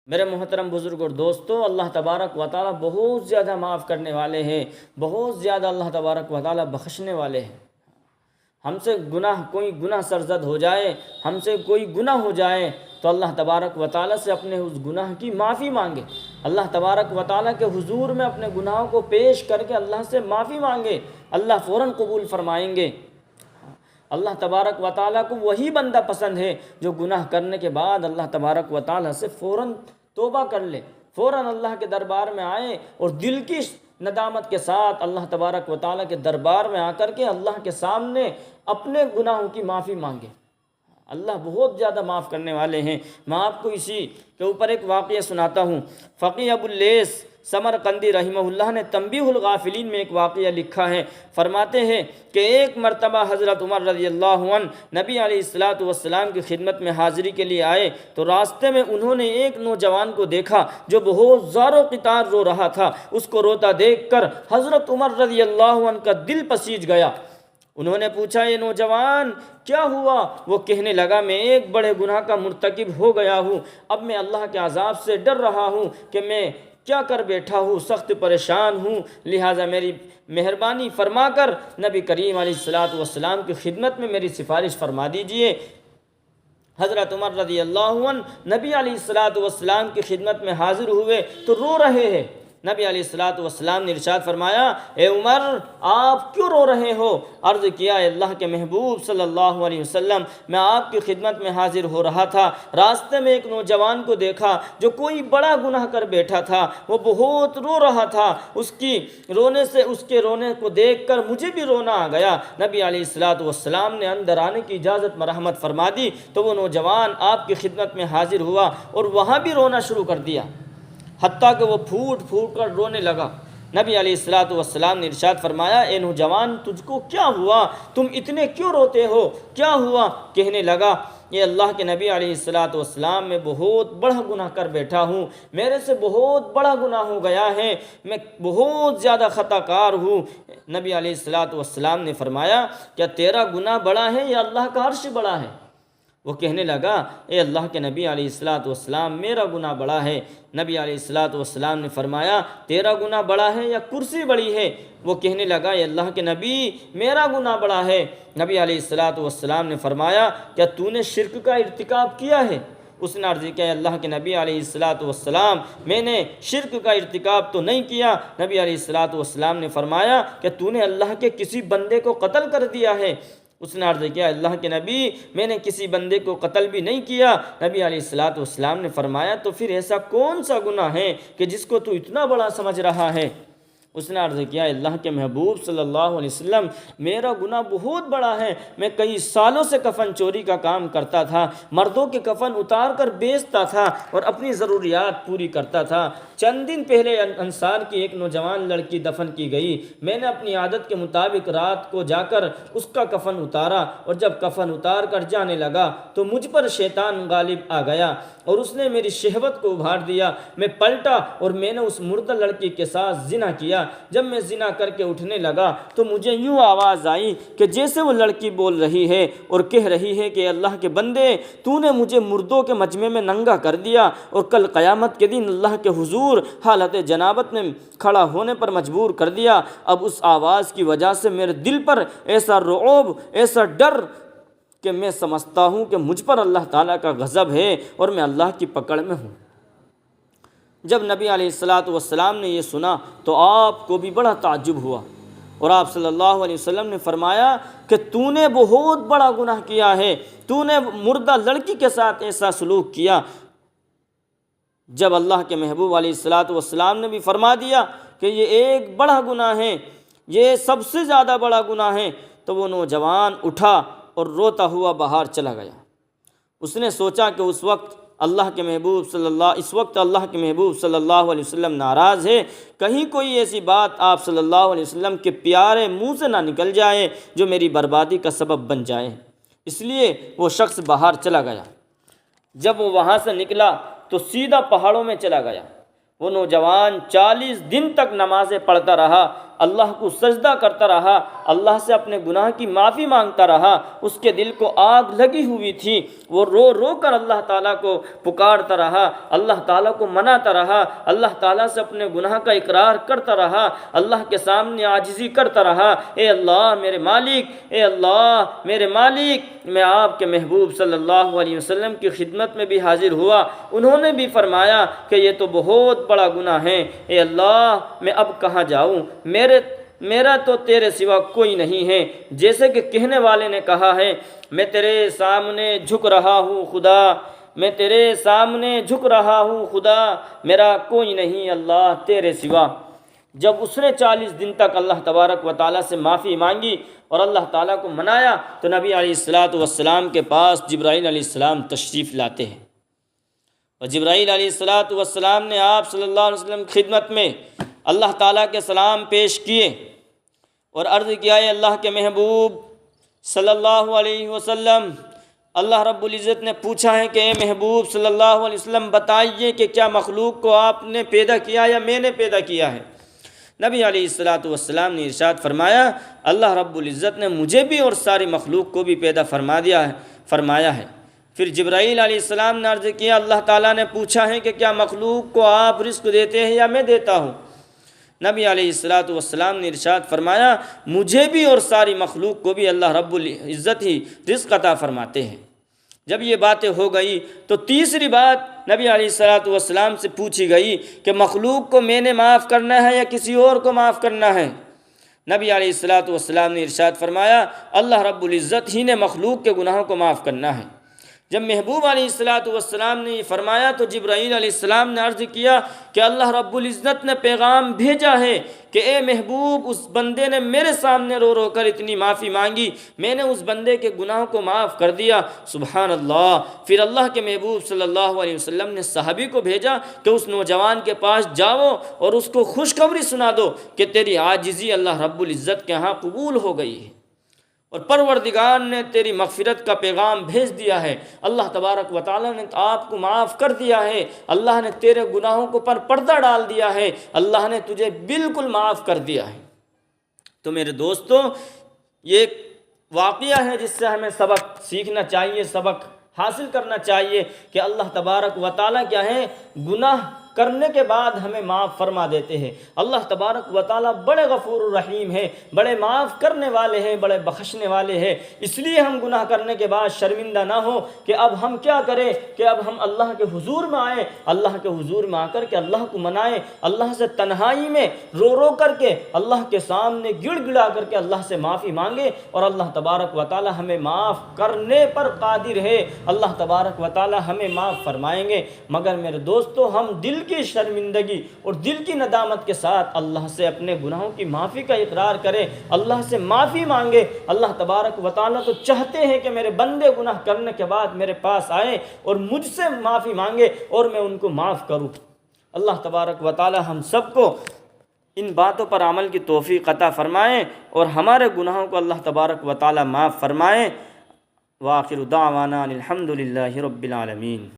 میرے محترم بزرگ اور دوستو، اللہ تبارک و تعالیٰ بہت زیادہ معاف کرنے والے ہیں، بہت زیادہ اللہ تبارک و تعالیٰ بخشنے والے ہیں۔ ہم سے کوئی گناہ سرزد ہو جائے، ہم سے کوئی گناہ ہو جائے تو اللہ تبارک و تعالیٰ سے اپنے اس گناہ کی معافی مانگے، اللہ تبارک و تعالیٰ کے حضور میں اپنے گناہوں کو پیش کر کے اللہ سے معافی مانگے، اللہ فوراً قبول فرمائیں گے۔ اللہ تبارک و تعالیٰ کو وہی بندہ پسند ہے جو گناہ کرنے کے بعد اللہ تبارک و تعالیٰ سے فوراً توبہ کر لے، فوراً اللہ کے دربار میں آئے اور دل کی ندامت کے ساتھ اللہ تبارک و تعالیٰ کے دربار میں آ کر کے اللہ کے سامنے اپنے گناہوں کی معافی مانگے۔ اللہ بہت زیادہ معاف کرنے والے ہیں۔ میں آپ کو اسی کے اوپر ایک واقعہ سناتا ہوں۔ فقیہ ابو اللیث سمرقندی رحمہ اللہ نے تنبیہ الغافلین میں ایک واقعہ لکھا ہے۔ فرماتے ہیں کہ ایک مرتبہ حضرت عمر رضی اللہ عنہ نبی علیہ الصلاۃ والسلام کی خدمت میں حاضری کے لیے آئے تو راستے میں انہوں نے ایک نوجوان کو دیکھا جو بہت زار و قطار رو رہا تھا۔ اس کو روتا دیکھ کر حضرت عمر رضی اللہ عنہ کا دل پسیج گیا۔ انہوں نے پوچھا، یہ نوجوان کیا ہوا؟ وہ کہنے لگا، میں ایک بڑے گناہ کا مرتکب ہو گیا ہوں، اب میں اللہ کے عذاب سے ڈر رہا ہوں کہ میں کیا کر بیٹھا ہوں، سخت پریشان ہوں، لہٰذا میری مہربانی فرما کر نبی کریم علیہ الصلاۃ والسلام کی خدمت میں میری سفارش فرما دیجئے۔ حضرت عمر رضی اللہ عنہ نبی علیہ الصلاۃ والسلام کی خدمت میں حاضر ہوئے تو رو رہے ہیں۔ نبی علیہ الصلاۃ والسلام نے ارشاد فرمایا، اے عمر آپ کیوں رو رہے ہو؟ عرض کیا، اے اللہ کے محبوب صلی اللہ علیہ وسلم، میں آپ کی خدمت میں حاضر ہو رہا تھا، راستے میں ایک نوجوان کو دیکھا جو کوئی بڑا گناہ کر بیٹھا تھا، وہ بہت رو رہا تھا، اس کے رونے کو دیکھ کر مجھے بھی رونا آ گیا۔ نبی علیہ الصلاۃ والسلام نے اندر آنے کی اجازت مرحمت فرما دی تو وہ نوجوان آپ کی خدمت میں حاضر ہوا اور وہاں بھی رونا شروع کر دیا، حتیٰ کہ وہ پھوٹ پھوٹ کر رونے لگا۔ نبی علیہ الصلاۃ والسلام نے ارشاد فرمایا، اے نوجوان تجھ کو کیا ہوا؟ تم اتنے کیوں روتے ہو؟ کیا ہوا؟ کہنے لگا، یہ اللہ کے نبی علیہ الصلاۃ والسلام میں بہت بڑا گناہ کر بیٹھا ہوں، میرے سے بہت بڑا گناہ ہو گیا ہے، میں بہت زیادہ خطا کار ہوں۔ نبی علیہ الصلاۃ والسلام نے فرمایا، کیا تیرا گناہ بڑا ہے یا اللہ کا عرش بڑا ہے؟ وہ کہنے لگا، اے اللہ کے نبی علیہ الصلاۃ والسلام میرا گناہ بڑا ہے۔ نبی علیہ الصلاۃ والسلام نے فرمایا، تیرا گناہ بڑا ہے یا کرسی بڑی ہے؟ وہ کہنے لگا، اے اللہ کے نبی میرا گناہ بڑا ہے۔ نبی علیہ الصلاۃ والسلام نے فرمایا، کیا تو نے شرک کا ارتکاب کیا ہے؟ اس نے عرض کیا، اللہ کے نبی علیہ الصلاۃ والسلام میں نے شرک کا ارتکاب تو نہیں کیا۔ نبی علیہ الصلاۃ والسلام نے فرمایا، کہ تو نے اللہ کے کسی بندے کو قتل کر دیا ہے؟ اس نے عرض کیا، اللہ کے نبی میں نے کسی بندے کو قتل بھی نہیں کیا۔ نبی علیہ الصلاۃ والسلام نے فرمایا، تو پھر ایسا کون سا گناہ ہے کہ جس کو تو اتنا بڑا سمجھ رہا ہے؟ اس نے عرض کیا، اللہ کے محبوب صلی اللہ علیہ وسلم میرا گناہ بہت بڑا ہے، میں کئی سالوں سے کفن چوری کا کام کرتا تھا، مردوں کے کفن اتار کر بیچتا تھا اور اپنی ضروریات پوری کرتا تھا۔ چند دن پہلے انصار کی ایک نوجوان لڑکی دفن کی گئی، میں نے اپنی عادت کے مطابق رات کو جا کر اس کا کفن اتارا اور جب کفن اتار کر جانے لگا تو مجھ پر شیطان غالب آ گیا اور اس نے میری شہوت کو ابھار دیا۔ میں پلٹا اور میں نے اس مردہ لڑکی کے ساتھ زنا کیا۔ جب میں زنا کر کے اٹھنے لگا تو مجھے یوں آواز آئی کہ جیسے وہ لڑکی بول رہی ہے اور کہہ رہی ہے کہ اللہ کے بندے، تو نے مجھے مردوں کے مجمع میں ننگا کر دیا اور کل قیامت کے دن اللہ کے حضور حالت جنابت میں کھڑا ہونے پر مجبور کر دیا۔ اب اس آواز کی وجہ سے میرے دل پر ایسا رعب، ایسا ڈر کہ میں سمجھتا ہوں کہ مجھ پر اللہ تعالیٰ کا غضب ہے اور میں اللہ کی پکڑ میں ہوں۔ جب نبی علیہ الصلاۃ والسلام نے یہ سنا تو آپ کو بھی بڑا تعجب ہوا اور آپ صلی اللہ علیہ وسلم نے فرمایا کہ تو نے بہت بڑا گناہ کیا ہے، تو نے مردہ لڑکی کے ساتھ ایسا سلوک کیا۔ جب اللہ کے محبوب علیہ الصلاۃ والسلام نے بھی فرما دیا کہ یہ ایک بڑا گناہ ہے، یہ سب سے زیادہ بڑا گناہ ہے، تو وہ نوجوان اٹھا اور روتا ہوا باہر چلا گیا۔ اس نے سوچا کہ اس وقت اللہ کے محبوب صلی اللہ علیہ وسلم ناراض ہے، کہیں کوئی ایسی بات آپ صلی اللہ علیہ وسلم کے پیارے منہ سے نہ نکل جائے جو میری بربادی کا سبب بن جائے، اس لیے وہ شخص باہر چلا گیا۔ جب وہ وہاں سے نکلا تو سیدھا پہاڑوں میں چلا گیا۔ وہ نوجوان 40 دن تک نمازیں پڑھتا رہا، اللہ کو سجدہ کرتا رہا، اللہ سے اپنے گناہ کی معافی مانگتا رہا، اس کے دل کو آگ لگی ہوئی تھی، وہ رو رو کر اللہ تعالیٰ کو پکارتا رہا، اللہ تعالیٰ کو مناتا رہا، اللہ تعالیٰ سے اپنے گناہ کا اقرار کرتا رہا، اللہ کے سامنے عاجزی کرتا رہا، اے اللہ میرے مالک، اے اللہ میرے مالک۔ میں آپ کے محبوب صلی اللہ علیہ وسلم کی خدمت میں بھی حاضر ہوا، انہوں نے بھی فرمایا کہ یہ تو بہت بڑا گناہ ہے، اے اللہ میں اب کہاں جاؤں، میرا تو تیرے سوا کوئی نہیں ہے۔ جیسے کہ کہنے والے نے کہا ہے، میں تیرے سامنے جھک رہا ہوں خدا، میں تیرے سامنے جھک رہا ہوں خدا، میرا کوئی نہیں اللہ تیرے سوا۔ جب اس نے 40 دن تک اللہ تبارک و تعالیٰ سے معافی مانگی اور اللہ تعالیٰ کو منایا تو نبی علیہ السلام کے پاس جبرائیل علیہ السلام تشریف لاتے ہیں، اور جبرائیل علیہ السلام نے آپ صلی اللہ علیہ وسلم کی خدمت میں اللہ تعالیٰ کے سلام پیش کیے اور عرض کیا، اے اللہ کے محبوب صلی اللہ علیہ وسلم، اللہ رب العزت نے پوچھا ہے کہ اے محبوب صلی اللہ علیہ وسلم بتائیے کہ کیا مخلوق کو آپ نے پیدا کیا یا میں نے پیدا کیا ہے؟ نبی علیہ السلام نے ارشاد فرمایا، اللہ رب العزت نے مجھے بھی اور ساری مخلوق کو بھی پیدا فرمایا ہے۔ پھر جبرائیل علیہ السلام نے عرض کیا، اللہ تعالیٰ نے پوچھا ہے کہ کیا مخلوق کو آپ رزق دیتے ہیں یا میں دیتا ہوں؟ نبی علیہ السلام نے ارشاد فرمایا، مجھے بھی اور ساری مخلوق کو بھی اللہ رب العزت ہی رزق عطا فرماتے ہیں۔ جب یہ باتیں ہو گئی تو تیسری بات نبی علیہ السلام سے پوچھی گئی کہ مخلوق کو میں نے معاف کرنا ہے یا کسی اور کو معاف کرنا ہے؟ نبی علیہ السلام نے ارشاد فرمایا، اللہ رب العزت ہی نے مخلوق کے گناہوں کو معاف کرنا ہے۔ جب محبوب علیہ السلام نے یہ فرمایا تو جبرائیل علیہ السلام نے عرض کیا کہ اللہ رب العزت نے پیغام بھیجا ہے کہ اے محبوب، اس بندے نے میرے سامنے رو رو کر اتنی معافی مانگی، میں نے اس بندے کے گناہوں کو معاف کر دیا۔ سبحان اللہ۔ پھر اللہ کے محبوب صلی اللہ علیہ وسلم نے صحابی کو بھیجا کہ اس نوجوان کے پاس جاؤ اور اس کو خوشخبری سنا دو کہ تیری عاجزی اللہ رب العزت کے ہاں قبول ہو گئی ہے اور پروردگار نے تیری مغفرت کا پیغام بھیج دیا ہے، اللہ تبارک و تعالیٰ نے آپ کو معاف کر دیا ہے، اللہ نے تیرے گناہوں کو پر پردہ ڈال دیا ہے، اللہ نے تجھے بالکل معاف کر دیا ہے۔ تو میرے دوستو، یہ ایک واقعہ ہے جس سے ہمیں سبق سیکھنا چاہیے، سبق حاصل کرنا چاہیے کہ اللہ تبارک و تعالیٰ کیا ہے، گناہ کرنے کے بعد ہمیں معاف فرما دیتے ہیں۔ اللہ تبارک و تعالیٰ بڑے غفور الرحیم ہیں، بڑے معاف کرنے والے ہیں، بڑے بخشنے والے ہیں۔ اس لیے ہم گناہ کرنے کے بعد شرمندہ نہ ہو کہ اب ہم کیا کریں، کہ اب ہم اللہ کے حضور میں آئیں، اللہ کے حضور میں آ کر کے اللہ کو منائیں، اللہ سے تنہائی میں رو رو کر کے اللہ کے سامنے گڑ گڑا کر کے اللہ سے معافی مانگے، اور اللہ تبارک و تعالیٰ ہمیں معاف کرنے پر قادر ہے، اللہ تبارک و تعالیٰ ہمیں معاف فرمائیں گے۔ مگر میرے دوستو، ہم دل کی شرمندگی اور دل کی ندامت کے ساتھ اللہ سے اپنے گناہوں کی معافی کا اقرار کریں، اللہ سے معافی مانگے۔ اللہ تبارک و تعالیٰ تو چاہتے ہیں کہ میرے بندے گناہ کرنے کے بعد میرے پاس آئیں اور مجھ سے معافی مانگے اور میں ان کو معاف کروں۔ اللہ تبارک و تعالیٰ ہم سب کو ان باتوں پر عمل کی توفیق عطا فرمائیں اور ہمارے گناہوں کو اللہ تبارک و تعالیٰ معاف فرمائیں۔ وآخر دعوانا الحمد للہ رب العالمین۔